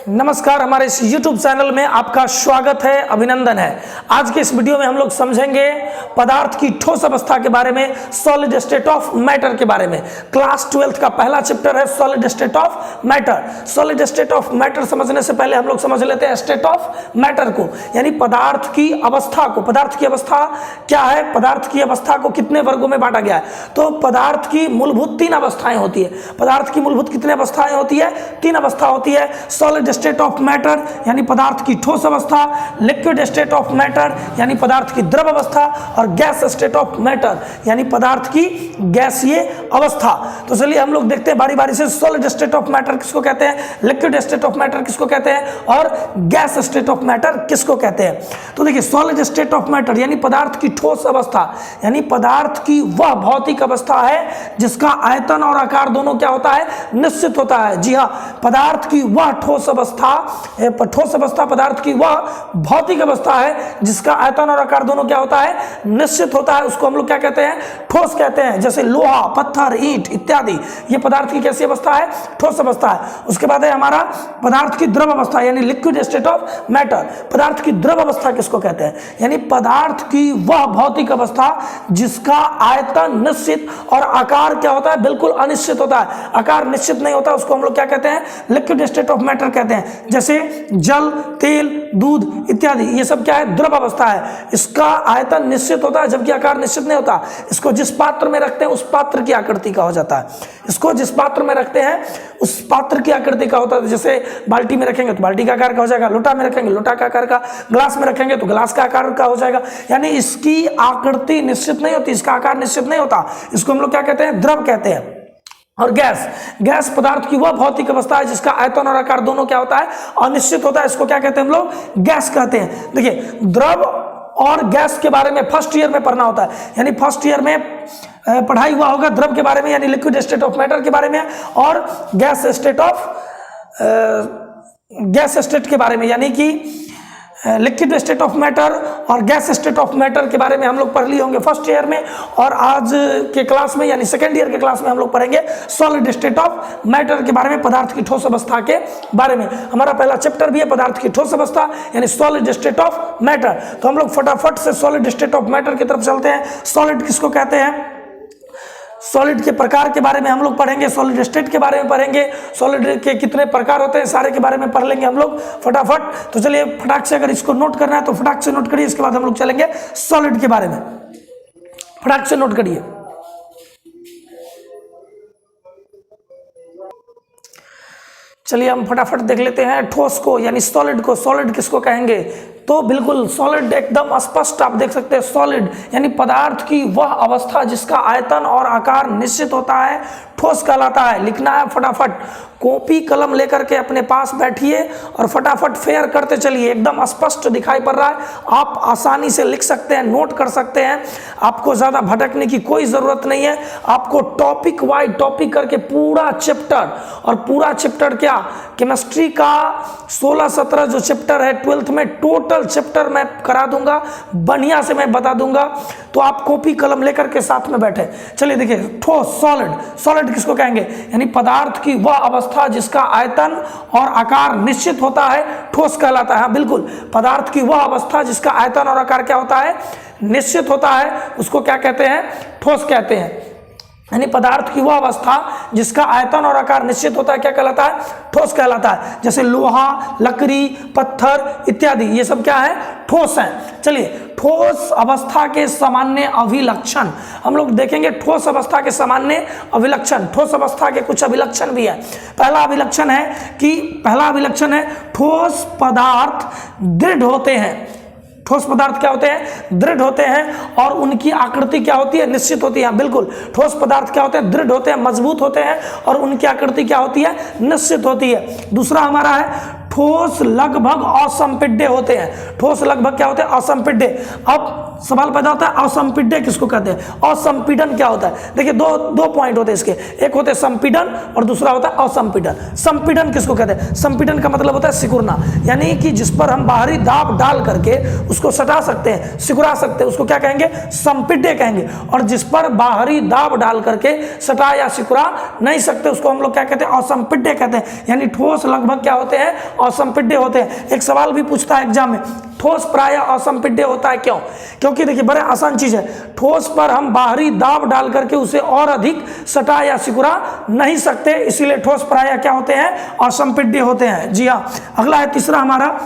नमस्कार, हमारे इस YouTube चैनल में आपका स्वागत है, अभिनंदन है। आज के इस वीडियो में हम लोग समझेंगे पदार्थ की ठोस अवस्था के बारे में, सॉलिड स्टेट ऑफ मैटर के बारे में। क्लास 12th का पहला चैप्टर है solid state of matter. Solid state of matter समझने से पहले हम लोग समझ लेते हैं स्टेट ऑफ मैटर को, यानी पदार्थ की अवस्था को। पदार्थ की अवस्था क्या है, पदार्थ की अवस्था को कितने वर्गों में बांटा गया है। तो पदार्थ की मूलभूत 3 अवस्थाएं होती है। पदार्थ की मूलभूत कितने अवस्थाएं होती है? 3 अवस्था होती है। सॉलिड स्टेट ऑफ मैटर यानी पदार्थ की ठोस अवस्था, लिक्विड स्टेट ऑफ मैटर यानी पदार्थ की द्रव अवस्था, और गैस स्टेट ऑफ मैटर यानी पदार्थ की गैसीय अवस्था। तो चलिए हम लोग देखते हैं बारी बारी से सॉलिड स्टेट ऑफ मैटर किसको कहते हैं, लिक्विड स्टेट ऑफ मैटर किसको कहते हैं, और गैस स्टेट ऑफ मैटर किसको कहते हैं। तो देखिए, सॉलिड स्टेट ऑफ मैटर यानी पदार्थ की ठोस अवस्था, यानी पदार्थ की वह भौतिक अवस्था है जिसका आयतन और आकार दोनों क्या होता है, निश्चित होता है। जी हाँ, पदार्थ की वह ठोस अवस्था पदार्थ की वह भौतिक अवस्था है जिसका आयतन और आकार दोनों क्या होता है, निश्चित होता है। उसको हम लोग क्या कहते हैं, ठोस कहते हैं। जैसे लोहा, पत्थर, ईंट इत्यादि, ये पदार्थ की कैसी अवस्था है, ठोस अवस्था है। उसके बाद है हमारा पदार्थ की द्रव अवस्था यानी लिक्विड स्टेट ऑफ मैटर। पदार्थ की द्रव अवस्था किसको कहते हैं, यानी पदार्थ की वह भौतिक अवस्था जिसका आयतन निश्चित और आकार क्या होता है, बिल्कुल अनिश्चित होता है। आकार निश्चित नहीं होता, उसको हम लोग क्या कहते हैं, लिक्विड स्टेट ऑफ मैटर कहते हैं। जैसे जल, तेल, दूध इत्यादि, ये सब क्या है, द्रव अवस्था है। इसका आयतन निश्चित होता है जबकि आकार निश्चित नहीं होता। इसको जिस पात्र में रखते हैं उस पात्र की आकृति का हो जाता है। इसको जिस पात्र में रखते हैं उस पात्र की आकृति का होता है। जैसे बाल्टी में रखेंगे तो बाल्टी का आकार का हो जाएगा, लोटा में रखेंगे लोटा का आकार का, ग्लास में रखेंगे तो ग्लास का आकार का हो जाएगा। यानी इसकी आकृति निश्चित नहीं होती, इसका आकार निश्चित नहीं होता। इसको हम लोग क्या कहते हैं, द्रव कहते हैं। और गैस पदार्थ की वह भौतिक अवस्था है जिसका आयतन और आकार दोनों क्या होता है, अनिश्चित होता है। इसको क्या कहते हैं हम लोग, गैस कहते हैं। देखिए, द्रव और गैस के बारे में फर्स्ट ईयर में पढ़ना होता है, यानी फर्स्ट ईयर में पढ़ाई हुआ होगा द्रव के बारे में यानी लिक्विड स्टेट ऑफ मैटर के बारे में, और गैस स्टेट के बारे में यानी कि लिक्विड स्टेट ऑफ मैटर और गैस स्टेट ऑफ मैटर के बारे में हम लोग पढ़ लिए होंगे फर्स्ट ईयर में। और आज के क्लास में यानी सेकेंड ईयर के क्लास में हम लोग पढ़ेंगे सॉलिड स्टेट ऑफ मैटर के बारे में, पदार्थ की ठोस अवस्था के बारे में। हमारा पहला चैप्टर भी है पदार्थ की ठोस अवस्था यानी सॉलिड स्टेट ऑफ मैटर। तो हम लोग फटाफट से सॉलिड स्टेट ऑफ मैटर की तरफ चलते हैं। सॉलिड किसको कहते हैं, सॉलिड के प्रकार के बारे में हम लोग पढ़ेंगे, सॉलिड स्टेट के बारे में पढ़ेंगे, सॉलिड के कितने प्रकार होते हैं सारे के बारे में पढ़ लेंगे हम लोग फटाफट। तो चलिए फटाक से, अगर इसको नोट करना है तो फटाक से नोट करिए, इसके बाद हम लोग चलेंगे सॉलिड के बारे में। फटाक से नोट करिए। चलिए हम फटाफट देख लेते हैं ठोस को यानी सॉलिड को। सॉलिड किसको कहेंगे, तो बिल्कुल सॉलिड एकदम स्पष्ट आप देख सकते हैं। सॉलिड यानी पदार्थ की वह अवस्था जिसका आयतन और आकार निश्चित होता है, ठोस कहलाता है। लिखना है फटाफट, कॉपी कलम लेकर के अपने पास बैठिए और फटाफट फेयर करते चलिए। एकदम स्पष्ट दिखाई पड़ रहा है, आप आसानी से लिख सकते हैं, नोट कर सकते हैं। आपको ज़्यादा भटकने की कोई ज़रूरत नहीं है। आपको टॉपिक वाइज टॉपिक करके पूरा चैप्टर, और पूरा चैप्टर क्या, केमिस्ट्री का 16-17 जो चैप्टर है 12th में, टोटल चैप्टर मैं करा दूंगा, बढ़िया से मैं बता दूंगा। तो आप कॉपी कलम लेकर के साथ में बैठे। चलिए देखिए, ठोस सॉलिड किसको कहेंगे, यानी पदार्थ की वह अवस्था जिसका आयतन और आकार निश्चित होता है, ठोस कहलाता है। बिल्कुल, पदार्थ की वह अवस्था जिसका आयतन और आकार क्या होता है, निश्चित होता है, उसको क्या कहते हैं, ठोस कहते हैं। यानी पदार्थ की वह अवस्था जिसका आयतन और आकार निश्चित होता है क्या कहलाता है, ठोस कहलाता है। जैसे लोहा, लकड़ी, पत्थर इत्यादि, ये सब क्या है, ठोस हैं। चलिए, ठोस अवस्था के सामान्य अभिलक्षण हम लोग देखेंगे। ठोस अवस्था के सामान्य अभिलक्षण, ठोस अवस्था के कुछ अभिलक्षण भी है। पहला अभिलक्षण है ठोस पदार्थ दृढ़ होते हैं। ठोस पदार्थ क्या होते हैं, दृढ़ होते हैं, और उनकी आकृति क्या होती है, निश्चित होती है। बिल्कुल, ठोस पदार्थ क्या होते हैं, दृढ़ होते हैं, मजबूत होते हैं, और उनकी आकृति क्या होती है, निश्चित होती है। दूसरा हमारा है ठोस लगभग असंपिड्य होते हैं। ठोस लगभग क्या होते हैं? असंपिड्य। अब सवाल पैदा होता है असंपिड्य किसको कहते हैं, असंपीडन क्या होता है? देखिए दो पॉइंट होते हैं इसके, एक होते हैं संपीडन और दूसरा होता है असंपीडन। संपीडन किसको कहते हैं? संपीडन का मतलब होता है सिकुड़ना, यानी कि जिस पर हम बाहरी दाब डाल करके उसको सटा सकते हैं, सिकुड़ा सकते हैं, उसको क्या कहेंगे? संपीड्य कहेंगे। और जिस पर बाहरी दाब डाल करके सटा या सिकुड़ा नहीं सकते उसको हम लोग क्या कहते हैं? असंपीड्य कहते हैं। यानी ठोस लगभग क्या होते हैं? असंपीड्य होते हैं। एक सवाल भी पूछता है एग्जाम में, ठोस प्रायः असंपीड्य होता है क्यों? क्योंकि देखिए बड़े आसान चीज है, ठोस पर हम बाहरी दाब डाल करके उसे और अधिक सटा या सिकुड़ा नहीं सकते, इसीलिए ठोस प्रायः क्या होते हैं? असंपीड्य होते हैं। जी हाँ। अगला है तीसरा हमारा,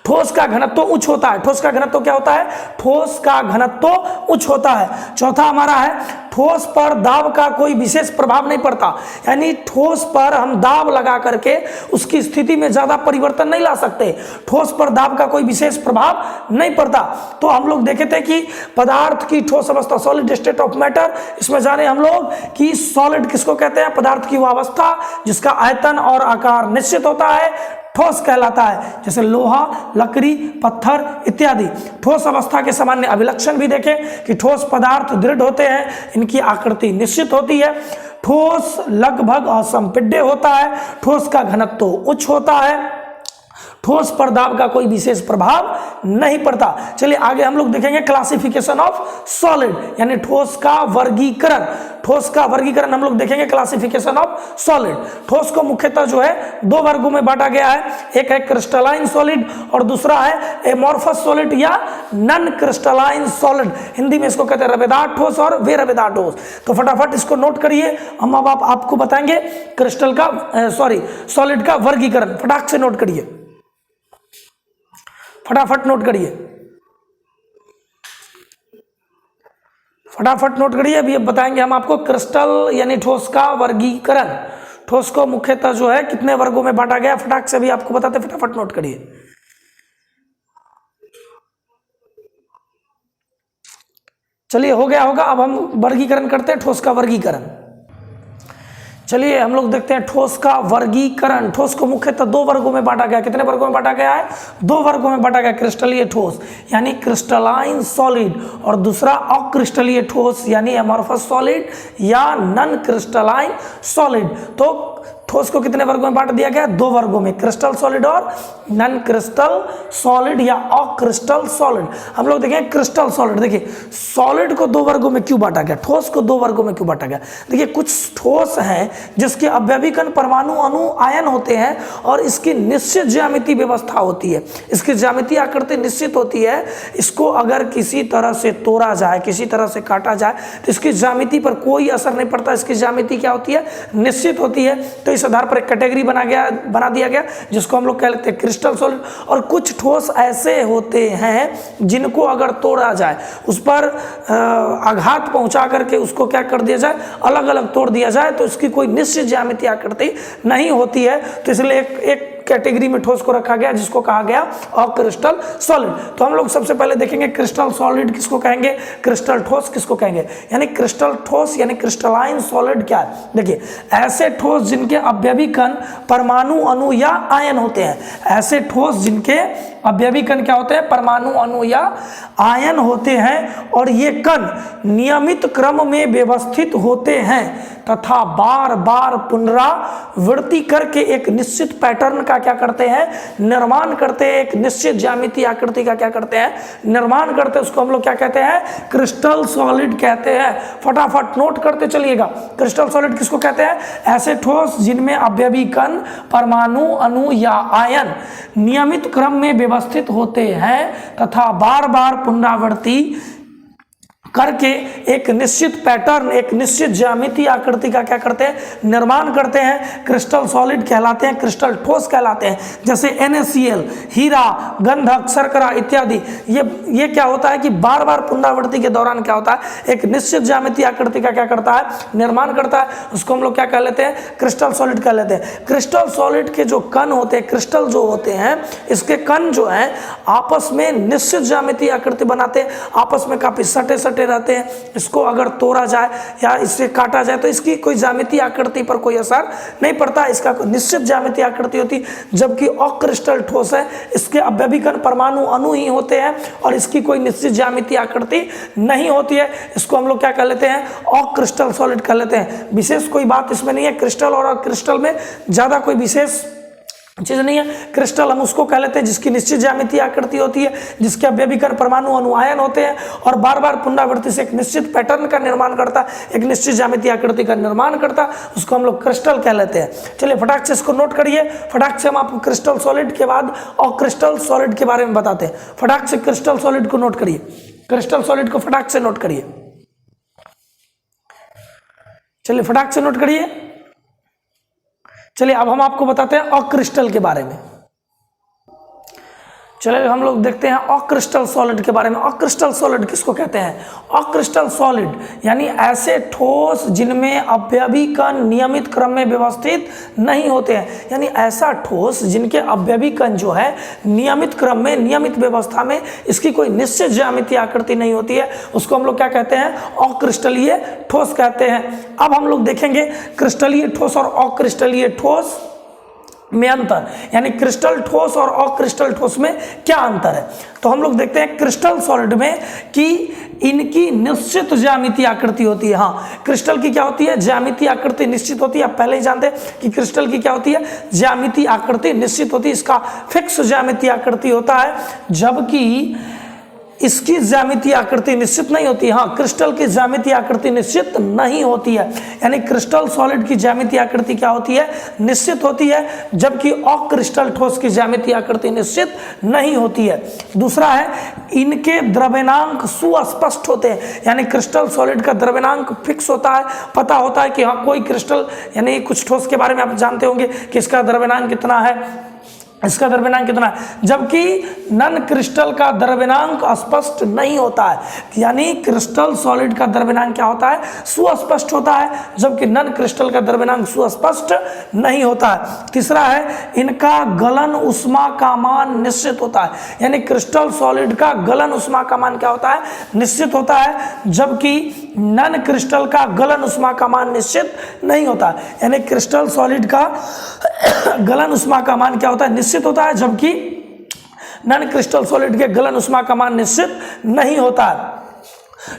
ठोस का घनत्व उच्च होता है। ठोस का घनत्व क्या होता है? ठोस का घनत्व उच्च होता है। चौथा हमारा है, ठोस पर दाब का कोई विशेष प्रभाव नहीं पड़ता, यानी ठोस पर हम दाब लगा करके उसकी स्थिति में ज्यादा परिवर्तन नहीं ला सकते। ठोस पर दाब का कोई विशेष प्रभाव नहीं पड़ता। तो हम लोग देखे थे कि पदार्थ की ठोस अवस्था, सॉलिड स्टेट ऑफ मैटर, इसमें जाने हम लोग कि सॉलिड किसको कहते हैं? पदार्थ की वो अवस्था जिसका आयतन और आकार निश्चित होता है, ठोस कहलाता है। जैसे लोहा, लकड़ी, पत्थर इत्यादि। ठोस अवस्था के सामान्य अभिलक्षण भी देखें कि ठोस पदार्थ दृढ़ होते हैं, इनकी आकृति निश्चित होती है, ठोस लगभग असंपीड्य होता है, ठोस का घनत्व उच्च होता है, ठोस पर दाब का कोई विशेष प्रभाव नहीं पड़ता। चलिए आगे हम लोग देखेंगे क्लासिफिकेशन ऑफ सॉलिड, यानी ठोस का वर्गीकरण। ठोस का वर्गीकरण हम लोग देखेंगे, क्लासिफिकेशन ऑफ सॉलिड। ठोस को मुख्यतः जो है दो वर्गों में बांटा गया है, एक है क्रिस्टलाइन सॉलिड और दूसरा है एमोर्फस सॉलिड या नॉन क्रिस्टलाइन सॉलिड। हिंदी में इसको कहते हैं रवेदार ठोस और बेरवेदार ठोस। तो फटाफट इसको नोट करिए, हम अब आपको बताएंगे सॉलिड का वर्गीकरण। फटाक से नोट करिए, फटाफट नोट करिए, फटाफट नोट करिए। अभी अब बताएंगे हम आपको क्रिस्टल यानी ठोस का वर्गीकरण। ठोस को मुख्यतः जो है कितने वर्गों में बांटा गया, फटाक से भी आपको बताते, फटाफट नोट करिए। चलिए हो गया होगा। अब हम वर्गीकरण करते हैं, ठोस का वर्गीकरण। चलिए हम लोग देखते हैं ठोस का वर्गीकरण। ठोस को मुख्यतः दो वर्गों में बांटा गया। कितने वर्गों में बांटा गया है? दो वर्गों में बांटा गया। क्रिस्टलीय ठोस यानी क्रिस्टलाइन सॉलिड और दूसरा अक्रिस्टलीय ठोस यानी एमोर्फस सॉलिड या नॉन क्रिस्टलाइन सॉलिड। तो ठोस को कितने वर्गों में बांट दिया गया? दो वर्गों में, क्रिस्टल सॉलिड और नॉन क्रिस्टल सॉलिड या अक्रिस्टल सॉलिड। हम लोग देखें क्रिस्टल सॉलिड। देखिए सॉलिड को दो वर्गों में क्यों बांटा गया, ठोस को दो वर्गों में क्यों बांटा गया? देखिए कुछ ठोस हैं जिसके अवयवी कण परमाणु अणु आयन होते हैं और इसकी निश्चित ज्यामिति व्यवस्था होती है, इसकी ज्यामिति आकृति निश्चित होती है। इसको अगर किसी तरह से तोड़ा जाए, किसी तरह से काटा जाए तो इसकी ज्यामिति पर कोई असर नहीं पड़ता। इसकी ज्यामिति क्या होती है? निश्चित होती है। तो इस आधार पर एक कैटेगरी बना दिया गया जिसको हम लोग कह लेते हैं क्रिस्टल सॉलिड। और कुछ ठोस ऐसे होते हैं जिनको अगर तोड़ा जाए, उस पर आघात पहुंचा करके उसको क्या कर दिया जाए, अलग अलग तोड़ दिया जाए, तो इसकी कोई निश्चित ज्यामिति आकृति नहीं होती है। तो इसलिए एक कैटेगरी में ठोस को रखा गया जिसको कहा गया अक्रिस्टल सॉलिड। तो हम लोग सबसे पहले देखेंगे क्रिस्टल सॉलिड किसको कहेंगे, क्रिस्टल ठोस किसको कहेंगे। यानी क्रिस्टल ठोस यानी क्रिस्टलाइन सॉलिड क्या है? देखिए ऐसे ठोस जिनके अवयवी कण परमाणु अणु या आयन होते हैं। ऐसे ठोस जिनके अवयवी कण क्या होते हैं? परमाणु अणु या आयन होते हैं और ये कण नियमित क्रम में व्यवस्थित होते हैं तथा बार बार पुनरावृत्ति करके एक निश्चित पैटर्न का क्या करते हैं? निर्माण करते हैं। एक निश्चित ज्यामिति आकृति का क्या करते हैं? निर्माण करते हैं। उसको हम लोग क्या कहते हैं? क्रिस्टल सॉलिड कहते हैं। फटाफट नोट करते चलिएगा। क्रिस्टल सॉलिड किसको कहते हैं? ऐसे ठोस जिनमें अवयवी कण परमाणु अणु या आयन नियमित क्रम में व्यवस्थित होते हैं तथा बार बार पुनरावृत्ति करके एक निश्चित पैटर्न, एक निश्चित ज्यामिति आकृति का क्या करते हैं? निर्माण करते हैं। क्रिस्टल सॉलिड कहलाते हैं, क्रिस्टल ठोस कहलाते हैं। जैसे NaCl, हीरा, गंधक, शर्करा इत्यादि। ये क्या होता है कि बार बार पुनरावृत्ति के दौरान क्या होता है? एक निश्चित ज्यामिति आकृति का क्या करता है? निर्माण करता है। उसको हम लोग क्या कह लेते हैं? क्रिस्टल सॉलिड कह लेते हैं। क्रिस्टल सॉलिड के जो कण होते हैं, क्रिस्टल जो होते हैं, इसके कण जो है आपस में निश्चित ज्यामिति आकृति बनाते हैं, आपस में काफी सटे छोटे रहते हैं, इसको अगर तोड़ा जाए या इससे काटा जाए तो इसकी कोई ज्यामितीय आकृति पर कोई असर नहीं पड़ता, इसका कोई निश्चित ज्यामितीय आकृति होती। जबकि अक्रिस्टल ठोस है, इसके अवयवी कण परमाणु अणु ही होते हैं और इसकी कोई निश्चित ज्यामितीय आकृति नहीं होती है। इसको हम लोग क्या कह लेते हैं, अक्रिस्टल सॉलिड कह लेते हैं। विशेष कोई बात इसमें नहीं है, क्रिस्टल और अक्रिस्टल में ज्यादा कोई विशेष चीज नहीं है। क्रिस्टल हम उसको कह लेते हैं जिसकी निश्चित ज्यामितीय आकृति होती है, जिसके अवयवी कण परमाणु अणुआयन होते हैं और बार बार पुनरावृत्ति से एक निश्चित पैटर्न का निर्माण करता, एक निश्चित ज्यामितीय आकृति का निर्माण करता, उसको हम लोग क्रिस्टल कह लेते हैं। चलिए फटाक से इसको नोट करिए। फटाक से हम आपको क्रिस्टल सॉलिड के बाद और क्रिस्टल सॉलिड के बारे में बताते हैं। फटाक से क्रिस्टल सॉलिड को नोट करिए, क्रिस्टल सॉलिड को फटाक से नोट करिए। चलिए फटाक से नोट करिए। चलिए अब हम आपको बताते हैं अक्रिस्टल के बारे में। चलिए हम लोग देखते हैं अक्रिस्टल सॉलिड के बारे में। अक्रिस्टल सॉलिड किसको कहते हैं? अक्रिस्टल सॉलिड यानी ऐसे ठोस जिनमें अवयवी कण नियमित क्रम में व्यवस्थित नहीं होते हैं, यानी ऐसा ठोस जिनके अवयवी कण जो है नियमित क्रम में, नियमित व्यवस्था में, इसकी कोई निश्चित ज्यामितीय आकृति नहीं होती है, उसको हम लोग क्या कहते हैं? अक्रिस्टलीय ठोस कहते हैं। अब हम लोग देखेंगे क्रिस्टलीय ठोस और अक्रिस्टलीय ठोस में अंतर, यानी क्रिस्टल ठोस और अक्रिस्टल ठोस में क्या अंतर है। तो हम लोग देखते हैं क्रिस्टल सॉलिड में कि इनकी निश्चित ज्यामितीय आकृति होती है। हाँ, क्रिस्टल की क्या होती है? ज्यामितीय आकृति निश्चित होती है। आप पहले ही जानते हैं कि क्रिस्टल की क्या होती है? ज्यामितीय आकृति निश्चित होती है, इसका फिक्स ज्यामितीय आकृति होता है, जबकि इसकी ज्यामितीय आकृति निश्चित नहीं होती। हाँ, क्रिस्टल की ज्यामितीय आकृति निश्चित नहीं होती है, यानी क्रिस्टल सॉलिड की ज्यामितीय आकृति क्या होती है? निश्चित होती है, जबकि अक्रिस्टल ठोस की ज्यामितीय आकृति निश्चित नहीं होती है। दूसरा है, इनके द्रव्यनांक सुस्पष्ट होते हैं, यानी क्रिस्टल सॉलिड का द्रव्यनांक फिक्स होता है, पता होता है कि हाँ कोई क्रिस्टल, यानी कुछ ठोस के बारे में आप जानते होंगे कि इसका द्रव्यनांक कितना है, इसका द्रव्यनांक कितना है, जबकि नन क्रिस्टल का द्रव्यनांक स्पष्ट नहीं होता है, यानी क्रिस्टल सॉलिड का द्रव्यनांक क्या होता है? सुस्पष्ट होता है, जबकि नन क्रिस्टल का द्रव्यनांक सुस्पष्ट नहीं होता है। तीसरा है, इनका गलन उष्मा का मान निश्चित होता है, यानी क्रिस्टल सॉलिड का गलन उष्मा का मान क्या होता है? निश्चित होता है, जबकि नन क्रिस्टल का गलन उष्मा का मान निश्चित नहीं होता, यानी क्रिस्टल सॉलिड का गलन उष्मा का मान क्या होता है? निश्चित होता है, जबकि नॉन क्रिस्टल सॉलिड के गलन उष्मा का मान निश्चित नहीं होता है।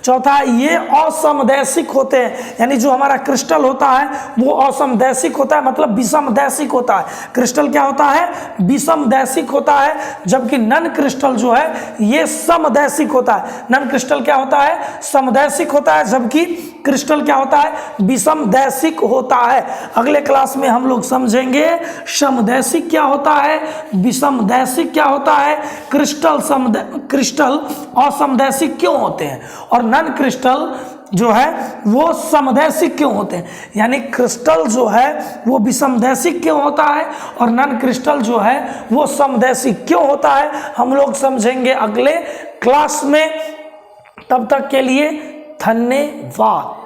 चौथा, ये असमदैशिक होते हैं, यानी जो हमारा क्रिस्टल होता है वो असमदैशिक होता है, मतलब विषमदैशिक होता है। क्रिस्टल क्या होता है? विषमदैशिक होता है, जबकि नन क्रिस्टल जो है ये समदैशिक होता है। नन क्रिस्टल क्या होता है? समदैशिक होता है, जबकि क्रिस्टल क्या होता है? विषमदैशिक होता है। अगले क्लास में हम लोग समझेंगे समदैशिक क्या होता है, विषमदैशिक क्या होता है, क्रिस्टल असमदैशिक क्यों होते हैं और नन क्रिस्टल जो है वो समदैशिक क्यों होते हैं, यानी क्रिस्टल जो है वो विषमदैशिक क्यों होता है और नन क्रिस्टल जो है वो समदैशिक क्यों होता है, हम लोग समझेंगे अगले क्लास में। तब तक के लिए धन्यवाद।